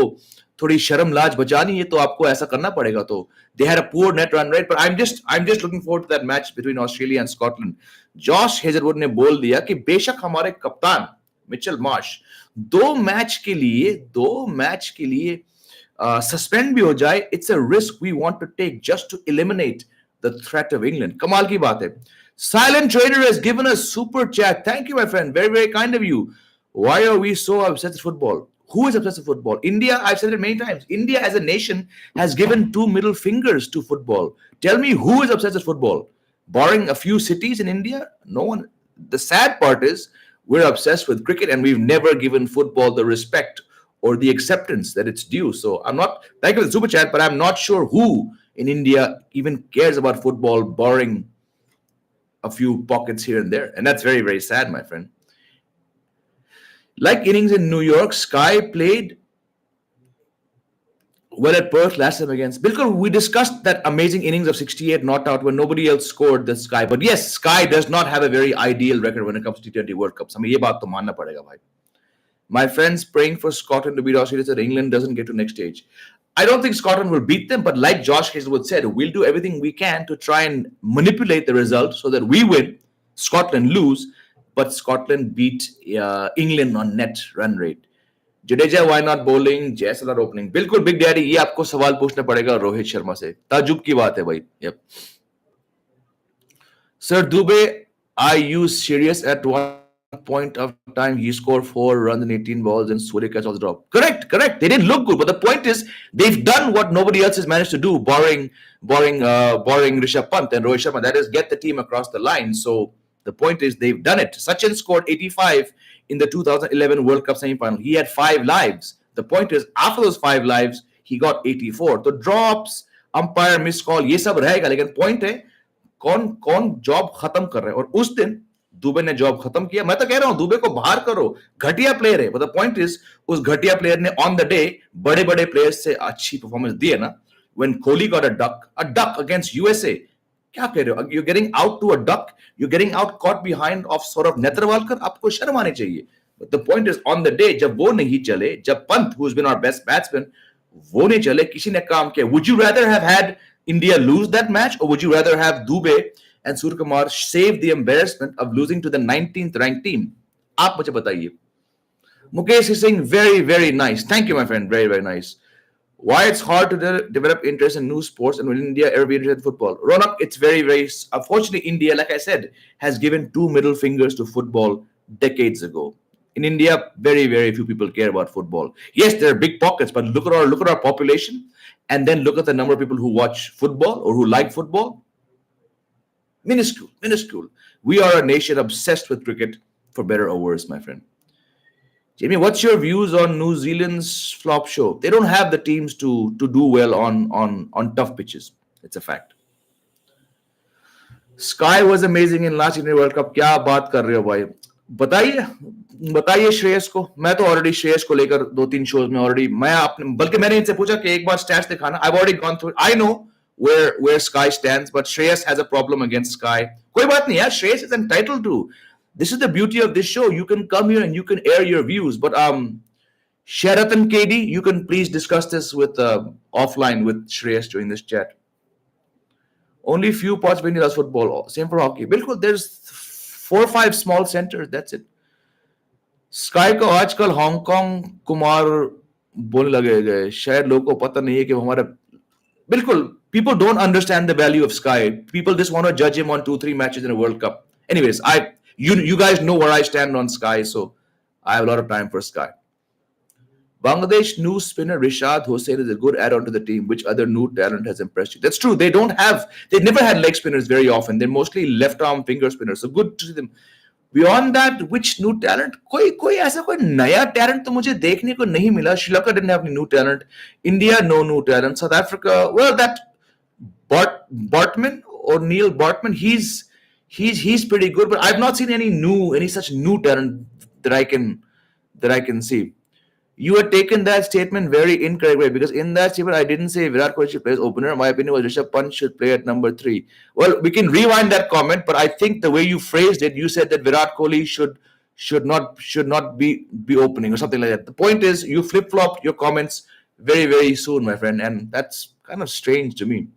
थोड़ी शर्म लाज बचानी है तो आपको ऐसा करना पड़ेगा. तो they had a poor net run rate, but I'm just looking forward to that match between Australia and Scotland. Josh Hazlewood ने बोल दिया कि बेशक हमारे कप्तान मिचेल मार्श दो मैच के लिए सस्पेंड भी हो जाए, it's a risk we want to take just to eliminate the threat of England. कमाल की बात है. Silent Trader has given us super chat. Thank you, my friend. Very, very kind of you. Why are we so obsessed with football? Who is obsessed with football? India, I've said it many times. India as a nation has given 2 middle fingers to football. Tell me who is obsessed with football? Barring a few cities in India, no one. The sad part is we're obsessed with cricket and we've never given football the respect or the acceptance that it's due. So I'm not, thank you for the super chat, but I'm not sure who in India even cares about football, barring a few pockets here and there. And that's very, very sad, my friend. Like innings in New York, Sky played well at Perth last time against. Bilkul, we discussed that amazing innings of 68 not out when nobody else scored the Sky. But yes, Sky does not have a very ideal record when it comes to T20 World Cups. हमें ये बात तो मानना पड़ेगा भाई. My friends praying for Scotland to beat Australia so that England doesn't get to next stage. I don't think Scotland will beat them, but like Josh Hazelwood said, we'll do everything we can to try and manipulate the result so that we win, Scotland lose, but Scotland beat England on net run rate. Jadeja, why not bowling? Jaisal are opening. बिल्कुल Big Daddy, ये आपको सवाल पूछना पड़ेगा रोहित शर्मा से. ताजुब की बात है भाई. Yep. Sir Dubey, I used serious at one point of time. He scored 4 runs in 18 balls and Surya catch all the drop. Correct. They didn't look good, but the point is they've done what nobody else has managed to do, barring Rishabh Pant and Rohit Sharma. That is get the team across the line. So the point is they've done it. Sachin scored 85 in the 2011 World Cup semi-final. He had 5 lives. The point is after those 5 lives, he got 84. So drops, umpire miss call, ये सब रहेगा. लेकिन point है कौन job खत्म कर रहा है. और उस दिन दुबे ने जॉब खत्म किया. मैं तो कह रहा हूं दुबे को बाहर करो, घटिया प्लेयर है. बट द पॉइंट इज उस घटिया प्लेयर ने ऑन द डे बड़े बड़े प्लेयर्स से अच्छी परफॉर्मेंस दी है ना. When Kohli got a duck against USA, क्या कह रहे हो? You getting out to a duck, you getting out caught behind off Saurabh Netravalkar. आपको शर्म आनी चाहिए. But the point is on the day जब वो नहीं चले, जब Pant who has been our best batsman वो नहीं चले, किसी ने काम किया. Would you rather have had India lose that match और would you rather have Dubey and Suryakumar saved the embarrassment of losing to the 19th ranked team? आप मुझे बताइए. Mukesh is saying very, very nice. Thank you, my friend. Very, very nice. Why it's hard to develop interest in new sports and will India ever be interested in football? Ronak, it's very, very... Unfortunately, India, like I said, has given 2 middle fingers to football decades ago. In India, very, very few people care about football. Yes, there are big pockets, but look at our population and then look at the number of people who watch football or who like football. Minuscule. We are a nation obsessed with cricket, for better or worse, my friend. Jamie, what's your views on New Zealand's flop show? They don't have the teams to do well on tough pitches. It's a fact. Sky was amazing in last T20 World Cup. क्या बात कर रहे हो भाई? बताइए श्रेयस को. मैं तो ऑलरेडी श्रेयस को लेकर 2-3 शोज में ऑलरेडी बल्कि मैंने इनसे पूछा कि एक बार स्टैट्स दिखाना. I've already gone through it. I know where Sky stands, but Shreyas has a problem against Sky. कोई बात नहीं यार, Shreyas is entitled to. This is the beauty of this show. You can come here and you can air your views. But Sheraton KD, you can please discuss this with offline with Shreyas during this chat. Only few parts of India does football. Same for hockey. बिल्कुल, there's 4 or 5 small centers. That's it. Sky को आजकल Hong Kong Kumar बोलने लगे गए. शायद लोगों को पता नहीं है कि हमारा बिल्कुल. People don't understand the value of Sky. People just want to judge him on 2-3 matches in a World Cup. Anyways, you guys know where I stand on Sky, so I have a lot of time for Sky. Bangladesh new spinner Rishad Hossain is a good add-on to the team. Which other new talent has impressed you? That's true. They never had leg spinners very often. They're mostly left-arm finger spinners. So good to see them. Beyond that, which new talent? कोई ऐसा कोई नया talent तो मुझे देखने को नहीं मिला. Sri Lanka didn't have any new talent. India, no new talent. South Africa, well, that Bartman or Neil Bartman, He's pretty good, but I've not seen any such new talent that I can see. You had taken that statement very incorrect way, because in that statement I didn't say Virat Kohli should play as opener. My opinion was Rishabh Pant should play at number 3. Well, we can rewind that comment, but I think the way you phrased it, you said that Virat Kohli should not be opening or something like that. The point is, you flip flopped your comments very soon, my friend, and that's kind of strange to me.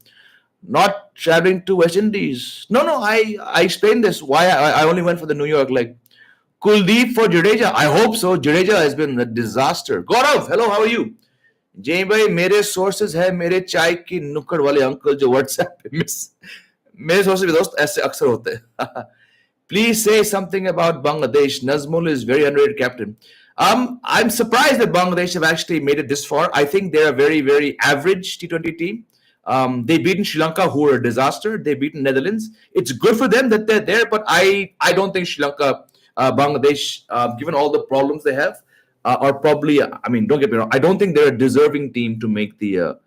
Not traveling to West Indies. No. I explained this why I only went for the New York leg. Kuldeep for Jadeja. I hope so. Jadeja has been a disaster. Gaurav, hello, how are you? जय भाई, मेरे sources है मेरे चाय की नुक्कड़ वाले uncle जो व्हाट्सएप पे मिस, मेरे सोर्सेज भी दोस्त ऐसे अक्सर होते हैं. Please say something about Bangladesh. Nazmul is very underrated captain. I'm surprised that Bangladesh have actually made it this far. I think they're a very average T20 team. They beaten Sri Lanka, who are a disaster. They beaten Netherlands. It's good for them that they're there, but I don't think Sri Lanka, Bangladesh, given all the problems they have, are probably. I mean, don't get me wrong. I don't think they're a deserving team to make the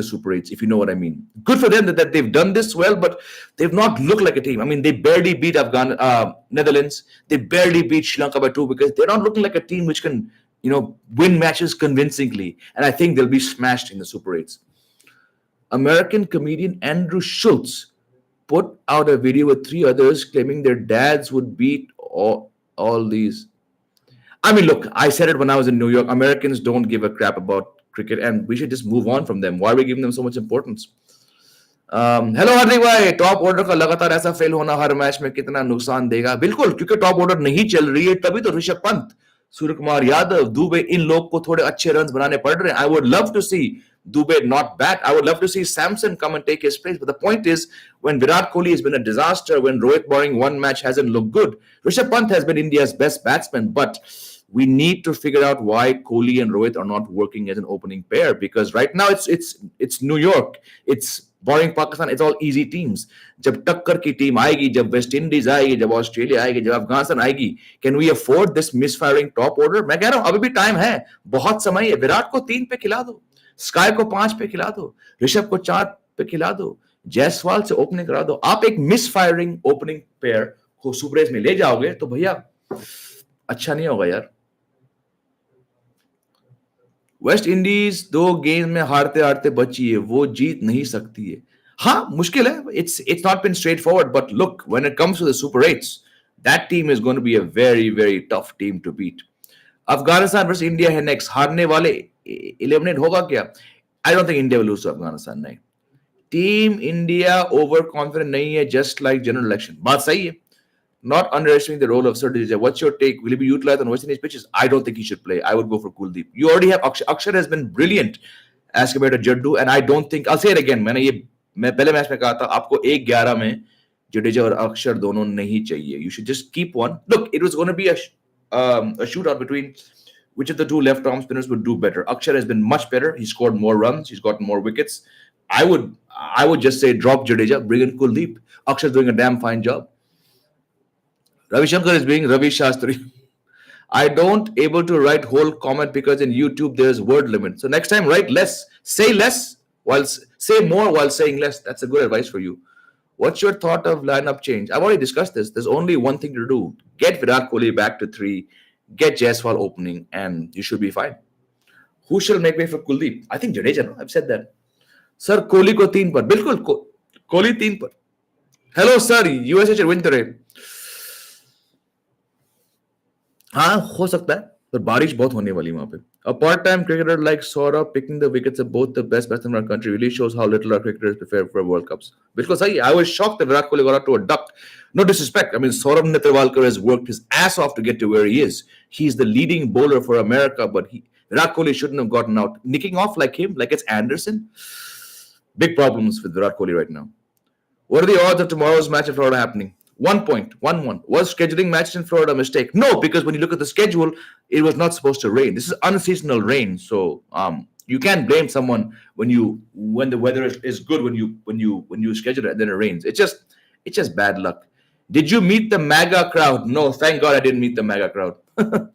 Super 8s, if you know what I mean. Good for them that they've done this well, but they've not looked like a team. I mean, they barely beat Netherlands. They barely beat Sri Lanka by 2, because they're not looking like a team which can, win matches convincingly. And I think they'll be smashed in the Super 8s. American comedian Andrew Schultz put out a video with 3 others claiming their dads would beat all these. I mean, look, I said it when I was in New York. Americans don't give a crap about cricket, and we should just move on from them. Why are we giving them so much importance? Hello Hardik भाई, top order का लगातार ऐसा fail होना हर match में कितना नुकसान देगा? बिल्कुल, क्योंकि टॉप ऑर्डर नहीं चल रही है, तभी तो ऋषभ पंत, सूर्य कुमार यादव, दुबे, इन लोग को थोड़े अच्छे रन बनाने पड़ रहे हैं. I would love to see Dubey not bat. I would love to see Samson come and take his place. But the point is, when Virat Kohli has been a disaster, when Rohit barring one match hasn't looked good, Rishabh Pant has been India's best batsman. But we need to figure out why Kohli and Rohit are not working as an opening pair. Because right now it's New York, it's barring Pakistan, it's all easy teams. जब टक्कर की team आएगी, जब West Indies आएगी, जब Australia आएगी, जब अफगानिस्तान आएगी, can we afford this misfiring top order? मैं कह रहा हूं अभी भी टाइम है, बहुत समय है. विराट को 3 पे खिला दो, स्काई को 5 पे खिला दो, ऋषभ को 4 पे खिला दो, जायसवाल से ओपनिंग करा दो. आप एक मिसफायरिंग ओपनिंग पेयर को सुपर एज में ले जाओगे तो भैया अच्छा नहीं होगा यार. वेस्ट इंडीज 2 गेम में हारते हारते बची है, वो जीत नहीं सकती है. हाँ, मुश्किल है. It's not been straightforward, but look, when it comes to the Super 8s, that team is going to be a very tough team to beat. Afghanistan versus India है नेक्स्ट. हारने वाले एलिमिनेट होगा क्या? I don't think India will lose to Afghanistan. नहीं, team India over confident नहीं है, just like general election. बात सही है. Not underestimating the role of Sir Jadeja. What's your take? Will he be utilized on West Indies pitches? I don't think he should play. I would go for Kuldeep. You already have Akshar. Akshar has been brilliant as compared to Jaddu, and I don't think, I'll say it again, मैं पहले match में कहा था आपको 1-11 में जडेजा और अक्षर दोनों नहीं चाहिए. You should just keep one. Look, it was going to be a shootout between which of the 2 left arm spinners would do better. Akshar has been much better. He scored more runs. He's gotten more wickets. I would just say drop Jadeja, bring in Kuldeep. Akshar's doing a damn fine job. Ravi Shankar is being Ravi Shastri. I don't able to write whole comment because in YouTube there's word limit. So next time write less. Say less while say more while saying less. That's a good advice for you. What's your thought of lineup change? I've already discussed this. There's only one thing to do. Get Virat Kohli back to 3. Get Jaiswal opening and you should be fine. Who shall make way for Kuldeep? I think Jadeja, no? I've said that. Sir, Kohli ko 3 par. Bilkul, Kohli 3 par. Hello sir, USA should win today. हाँ, हो सकता है, पर बारिश बहुत होने वाली वहां पे. A part-time cricketer like Saurabh picking the wickets of both the best batsmen in our country really shows how little our cricketers prepare for World Cups. बिल्कुल सही. I was shocked that Virat Kohli got out to a duck. No disrespect. I mean, Saurabh Netrewalkar has worked his ass off to get to where he is. He's the leading bowler for America, but Virat Kohli shouldn't have gotten out. Nicking off like him, like it's Anderson. Big problems with Virat Kohli right now. What are the odds of tomorrow's match in Florida happening? 1 point, 1-1. Was scheduling matches in Florida a mistake? No, because when you look at the schedule, it was not supposed to rain. This is unseasonal rain, so you can't blame someone when the weather is good when you schedule it and then it rains. It's just bad luck. Did you meet the MAGA crowd? No, thank God I didn't meet the MAGA crowd.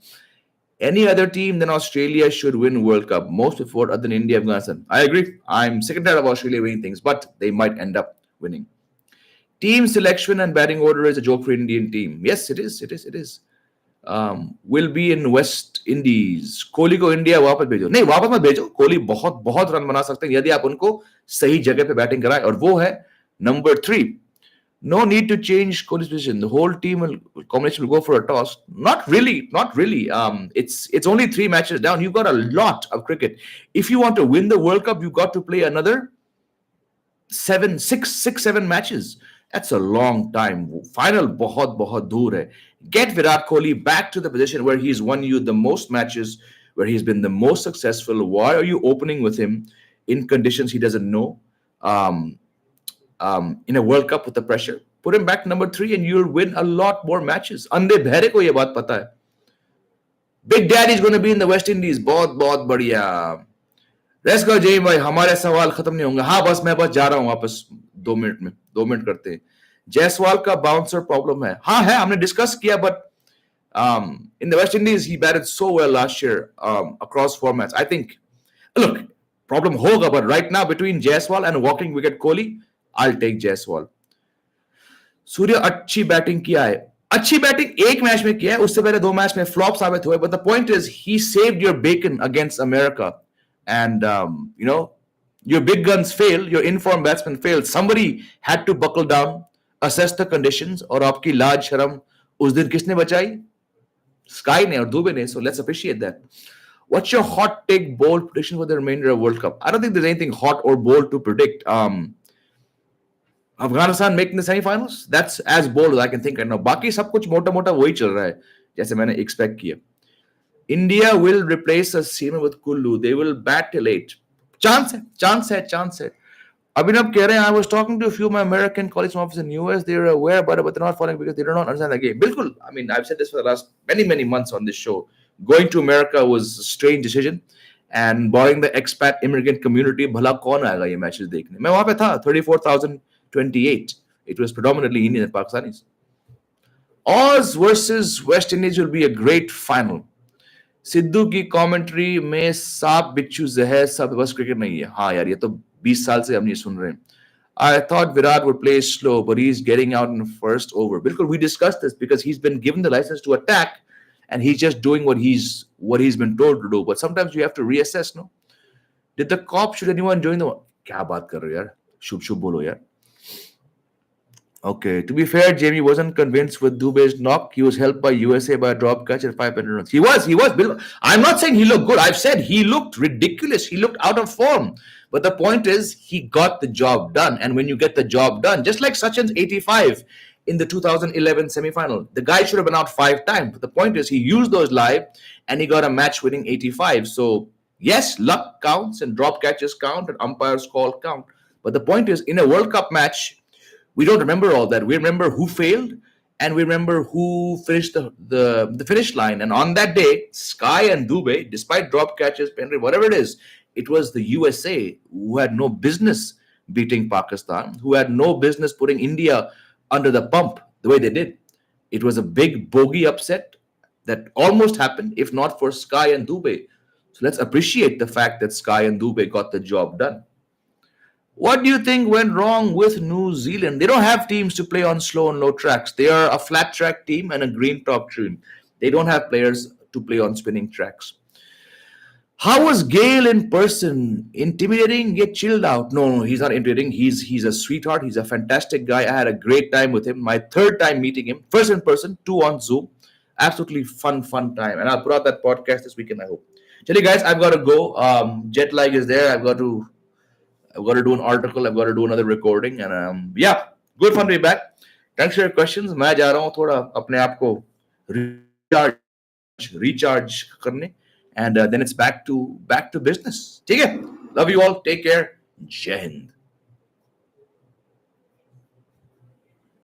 Any other team than Australia should win World Cup. Most before other than India, Afghanistan. I agree. I'm sick and tired of Australia winning things, but they might end up winning. Team selection and batting order is a joke for Indian team. Yes, it is. It is. It is. Will be in West Indies. Kohli को India वापस भेजो, नहीं वापस मत भेजो, कोहली बहुत बहुत run बना सकते हैं यदि आप उनको सही जगह पे बैटिंग कराएं, और वो है number 3. No need to change Kohli's position. The whole team will combination will go for a toss. Not really, not really. It's only 3 matches down. You've got a lot of cricket. If you want to win the World Cup, you've got to play another 7 matches. That's a long time. Final बहुत बहुत दूर है. Get Virat Kohli back to the position where he's won you the most matches, where he's been the most successful. Why are you opening with him in conditions he doesn't know? In a World Cup with the pressure, put him back number 3 and you'll win a lot more matches. अंधे बहरे को ये बात पता है. Big Daddy is going to be in the West Indies. बहुत बहुत बढ़िया. Let's go जय भाई, हमारे सवाल खत्म नहीं होंगे. हाँ बस मैं बस जा रहा हूँ वापस 2 मिनट में. 2 मिनट करते हैं. जायसवाल का बाउंसर प्रॉब्लम है. हाँ है, हमने डिस्कस किया, but in the West Indies he batted so well last year across formats. I think, look, problem होगा, but right now between Jaiswal and walking wicket Kohli, I'll take Jaiswal. सूर्य अच्छी batting किया है. अच्छी batting एक match में किया है, उससे पहले 2 मैच में फ्लॉप साबित हुए. But the point is, he saved your bacon against America. And, your big guns failed, your informed batsmen failed. Somebody had to buckle down, assess the conditions, और आपकी लाज शर्म उस दिन किसने बचाई? Sky ने और दुबे ने. So let's appreciate that. What's your hot take, bold prediction for the remainder of World Cup? I don't think there's anything hot or bold to predict. Afghanistan making the semi-finals, that's as bold as I can think right now. बाकी सब कुछ मोटा मोटा वही चल रहा है जैसे मैंने expect किया. India will replace a seamer with Kullu. They will bat till 8. Chance है. Abhinav कह रहे हैं, I was talking to a few of my American colleagues from office in US. They're aware about it, but they're not following because they do not understand the game. बिल्कुल. I mean, I've said this for the last many months on this show. Going to America was a strange decision. And barring the expat immigrant community, भला कौन आएगा ये matches देखने? मैं वहाँ पे था, 34,028. It was predominantly Indian and Pakistanis. Oz versus West Indies will be a great final. Sidhu की कमेंट्री में सांप बिच्छू जहर सब बस क्रिकेट नहीं है. हाँ यार, ये तो 20 साल से हम ये सुन रहे हैं. I thought Virat would play slow, but he's getting out in the first over. बिल्कुल, we discussed this because he's been given the license to attack, and he's just doing what he's been told to do. But sometimes you have to reassess, no? Did the cop shoot anyone during the? क्या बात कर रहे हो यार? शुभ बोलो यार. Okay, to be fair, Jamie wasn't convinced with Dubey's knock. He was helped by USA by a drop catch at 500 runs. He was. I'm not saying he looked good. I've said he looked ridiculous. He looked out of form. But the point is, he got the job done. And when you get the job done, just like Sachin's 85 in the 2011 semi-final, the guy should have been out 5 times. But the point is, he used those live and he got a match-winning 85. So, yes, luck counts and drop catches count and umpire's call count. But the point is, in a World Cup match, we don't remember all that. We remember who failed and we remember who finished the finish line. And on that day, Sky and Dubey, despite drop catches, penalty, whatever it is, it was the USA who had no business beating Pakistan, who had no business putting India under the pump the way they did. It was a big bogey upset that almost happened, if not for Sky and Dubey. So let's appreciate the fact that Sky and Dubey got the job done. What do you think went wrong with New Zealand? They don't have teams to play on slow and low tracks. They are a flat track team and a green top team. They don't have players to play on spinning tracks. How was Gale in person? Intimidating? Get chilled out? No, he's not intimidating. He's a sweetheart. He's a fantastic guy. I had a great time with him. My 3rd time meeting him. First in person, 2 on Zoom. Absolutely fun time. And I'll put out that podcast this weekend, I hope. Chali guys, I've got to go. Jet lag is there. I've got to do an article. I've got to do another recording. And good fun to be back. Thanks for your questions. मैं जा रहा हूँ थोड़ा अपने आप को recharge करने. And then it's back to business. ठीक है? Love you all. Take care. Jai Hind.